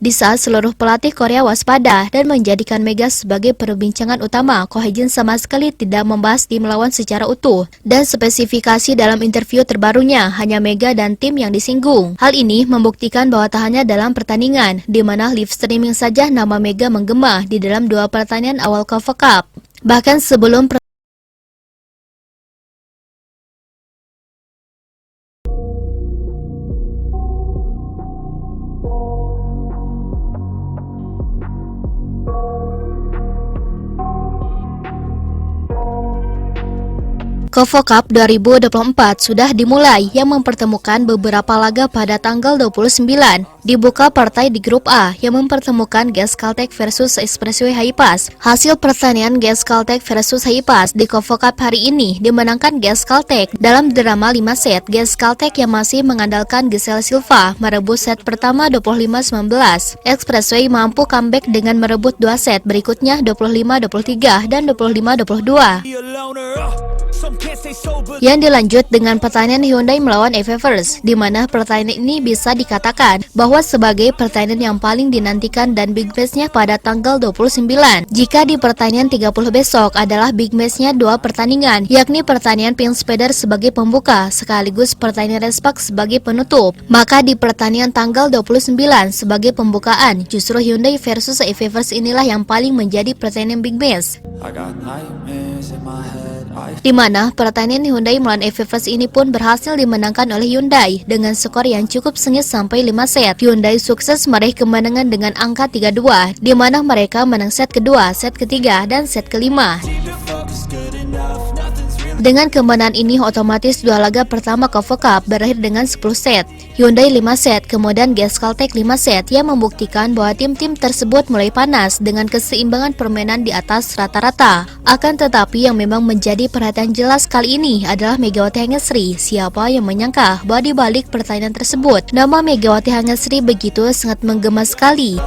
Di saat seluruh pelatih Korea waspada dan menjadikan Mega sebagai perbincangan utama, Ko Hae-jin sama sekali tidak membahas tim lawan secara utuh. Dan spesifikasi dalam interview terbarunya, hanya Mega dan tim yang disinggung. Hal ini membuktikan bahwa tak hanya dalam pertandingan, di mana live streaming saja nama Mega menggema di dalam 2 pertandingan awal KOFA Cup. Bahkan sebelum KOFA Cup 2024 sudah dimulai yang mempertemukan beberapa laga pada tanggal 29. Dibuka partai di grup A yang mempertemukan GS Caltech versus Expressway Highpass. Hasil pertandingan GS Caltech versus Highpass di KOFA Cup hari ini dimenangkan GS Caltech dalam drama 5 set. GS Caltech yang masih mengandalkan Giselle Silva merebut set pertama 25-19. Expressway mampu comeback dengan merebut 2 set berikutnya 25-23 dan 25-22. Yang dilanjut dengan pertandingan Hyundai melawan Evers, di mana pertandingan ini bisa dikatakan bahwa sebagai pertandingan yang paling dinantikan dan big match-nya pada tanggal 29. Jika di pertandingan 30 besok adalah big match-nya 2 pertandingan, yakni pertandingan Pink Spider sebagai pembuka sekaligus pertandingan Respak sebagai penutup, maka di pertandingan tanggal 29 sebagai pembukaan, justru Hyundai versus Evers inilah yang paling menjadi pertandingan big match. Di mana pertandingan Hyundai melawan Evers ini pun berhasil dimenangkan oleh Hyundai dengan skor yang cukup sengit sampai 5 set. Hyundai sukses meraih kemenangan dengan angka 3-2, di mana mereka menang set kedua, set ketiga, dan set kelima. Dengan kemenangan ini otomatis 2 laga pertama KOFA Cup berakhir dengan 10 set. Hyundai 5 set, kemudian GS Caltech 5 set yang membuktikan bahwa tim-tim tersebut mulai panas dengan keseimbangan permainan di atas rata-rata. Akan tetapi yang memang menjadi perhatian jelas kali ini adalah Megawati Hangesri. Siapa yang menyangka bahwa di balik pertandingan tersebut, nama Megawati Hangesri begitu sangat menggema sekali.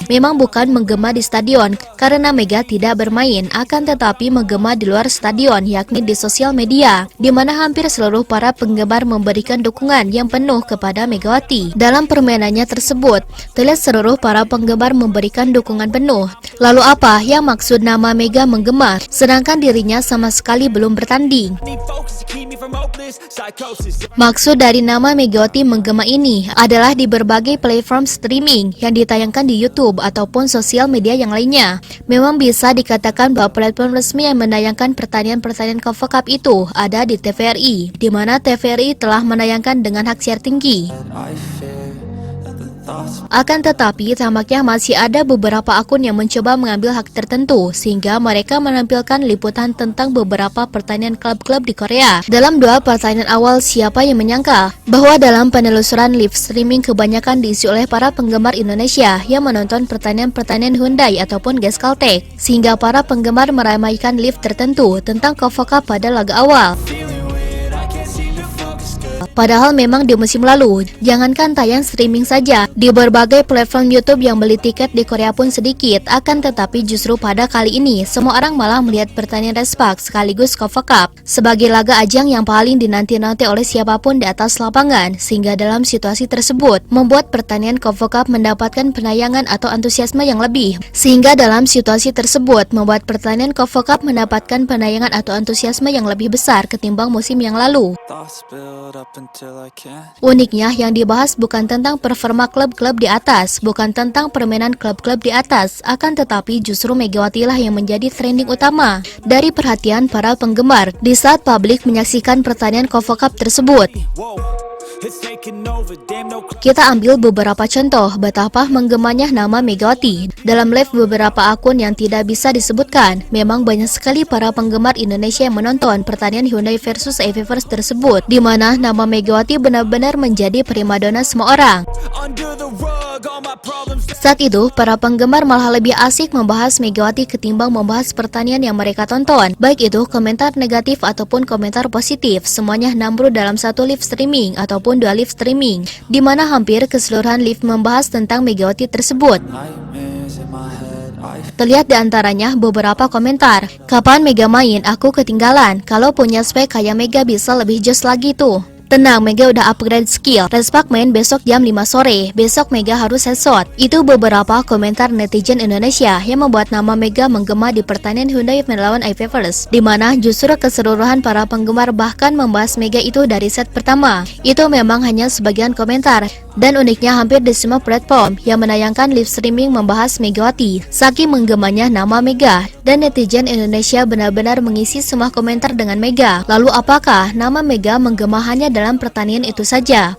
Memang bukan menggema di stadion karena Mega tidak bermain, akan tetapi menggema di luar stadion, yakni di sosial media, di mana hampir seluruh para penggemar memberikan dukungan yang penuh kepada Megawati. Dalam permainannya tersebut, terlihat seluruh para penggemar memberikan dukungan penuh. Lalu apa yang maksud nama Mega menggema, sedangkan dirinya sama sekali belum bertanding? Maksud dari nama Megawati menggema ini adalah di berbagai platform streaming yang ditayangkan di YouTube ataupun sosial media yang lainnya. Memang bisa dikatakan bahwa platform resmi yang menayangkan pertandingan-pertandingan KOFA Cup itu ada di TVRI, di mana TVRI telah menayangkan dengan hak siar tinggi. Akan tetapi, tampaknya masih ada beberapa akun yang mencoba mengambil hak tertentu, sehingga mereka menampilkan liputan tentang beberapa pertandingan klub-klub di Korea. Dalam 2 pertandingan awal, siapa yang menyangka bahwa dalam penelusuran live streaming kebanyakan diisi oleh para penggemar Indonesia yang menonton pertandingan-pertandingan Hyundai ataupun GS Caltech, sehingga para penggemar meramaikan live tertentu tentang KOFA Cup pada laga awal. Padahal memang di musim lalu, jangankan tayang streaming saja, di berbagai platform YouTube yang beli tiket di Korea pun sedikit. Akan tetapi justru pada kali ini, semua orang malah melihat pertandingan Respak sekaligus KOFA Cup sebagai laga ajang yang paling dinanti-nanti oleh siapapun di atas lapangan, sehingga dalam situasi tersebut, membuat pertandingan KOFA Cup mendapatkan penayangan atau antusiasme yang lebih. Sehingga dalam situasi tersebut, membuat pertandingan KOFA Cup mendapatkan penayangan atau antusiasme yang lebih besar ketimbang musim yang lalu. Uniknya, yang dibahas bukan tentang performa klub-klub di atas, bukan tentang permainan klub-klub di atas, akan tetapi justru Megawati lah yang menjadi trending utama dari perhatian para penggemar di saat publik menyaksikan pertandingan KOFA Cup tersebut. Kita ambil beberapa contoh betapa menggemanya nama Megawati. Dalam live beberapa akun yang tidak bisa disebutkan, memang banyak sekali para penggemar Indonesia yang menonton pertandingan Hyundai versus Evers tersebut, di mana nama Megawati benar-benar menjadi primadona semua orang. Saat itu, para penggemar malah lebih asik membahas Megawati ketimbang membahas pertandingan yang mereka tonton. Baik itu komentar negatif ataupun komentar positif, semuanya nambruk dalam satu live streaming ataupun 2 live streaming, di mana hampir keseluruhan live membahas tentang Megawati tersebut. Terlihat di antaranya beberapa komentar, "Kapan Mega main? Aku ketinggalan. Kalau punya spek kayak Mega bisa lebih jos lagi tuh." Tenang, Mega udah upgrade skill. Respak main besok jam 5 sore. Besok Mega harus headshot. Itu beberapa komentar netizen Indonesia yang membuat nama Mega menggema di pertandingan Hyundai melawan iFavors, di mana justru keseluruhan para penggemar bahkan membahas Mega itu dari set pertama. Itu memang hanya sebagian komentar. Dan uniknya hampir di semua platform yang menayangkan live streaming membahas Megawati, saking menggemanya nama Mega. Dan netizen Indonesia benar-benar mengisi semua komentar dengan Mega. Lalu apakah nama Mega menggema hanya dalam pertandingan itu saja?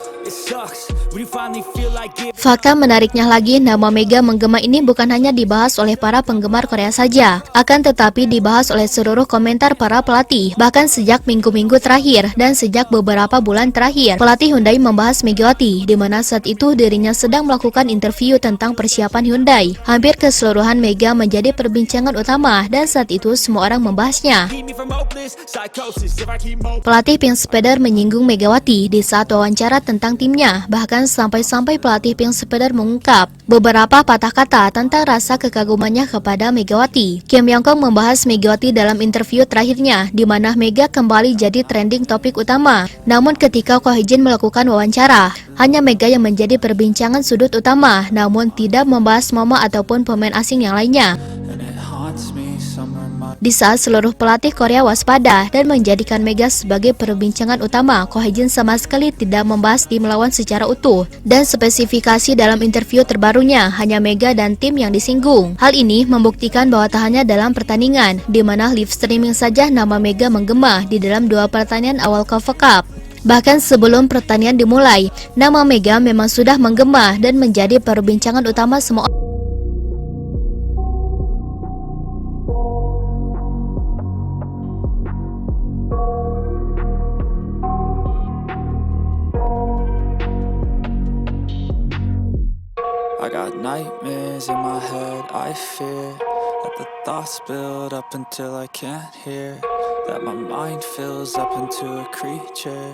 Fakta menariknya lagi, nama Mega menggema ini bukan hanya dibahas oleh para penggemar Korea saja, akan tetapi dibahas oleh seluruh komentar para pelatih. Bahkan sejak minggu-minggu terakhir dan sejak beberapa bulan terakhir, pelatih Hyundai membahas Megawati, di mana saat itu dirinya sedang melakukan interview tentang persiapan Hyundai. Hampir keseluruhan Mega menjadi perbincangan utama dan saat itu semua orang membahasnya. Pelatih Pink Spider menyinggung Megawati di saat wawancara tentang timnya, bahkan sampai-sampai pelatih Pink Spider mengungkap beberapa patah kata tentang rasa kekagumannya kepada Megawati. Kim Yong-kong membahas Megawati dalam interview terakhirnya, di mana Mega kembali jadi trending topik utama. Namun ketika Ko Hye-jin melakukan wawancara, hanya Mega yang menjadi perbincangan sudut utama, namun tidak membahas Momo ataupun pemain asing yang lainnya. Di saat seluruh pelatih Korea waspada dan menjadikan Mega sebagai perbincangan utama, Ko Hye-jin sama sekali tidak membahas tim lawan secara utuh. Dan spesifikasi dalam interview terbarunya, hanya Mega dan tim yang disinggung. Hal ini membuktikan bahwa tak hanya dalam pertandingan, di mana live streaming saja nama Mega menggema di dalam 2 pertandingan awal KOFA Cup. Bahkan sebelum pertandingan dimulai, nama Mega memang sudah menggema dan menjadi perbincangan utama semua. I got nightmares in my head, I fear that the thoughts build up until I can't hear, that my mind fills up into a creature,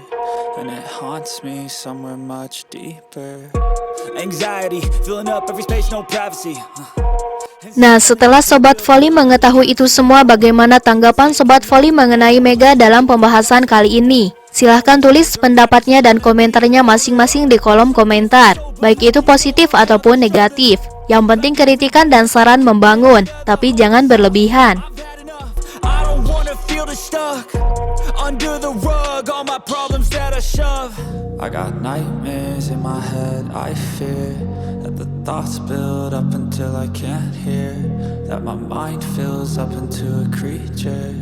and it haunts me somewhere much deeper. Anxiety, filling up every space, no privacy. Nah, setelah Sobat Voli mengetahui itu semua, bagaimana tanggapan Sobat Voli mengenai Mega dalam pembahasan kali ini? Silahkan tulis pendapatnya dan komentarnya masing-masing di kolom komentar, baik itu positif ataupun negatif. Yang penting kritikan dan saran membangun, tapi jangan berlebihan. I got nightmares in my head, I fear that the thoughts build up until I can't hear, that my mind fills up into a creature,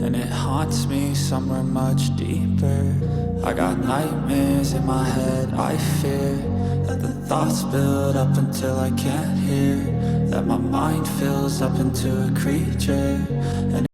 and it haunts me somewhere much deeper. I got nightmares in my head, I fear that the thoughts build up until I can't hear, that my mind fills up into a creature, and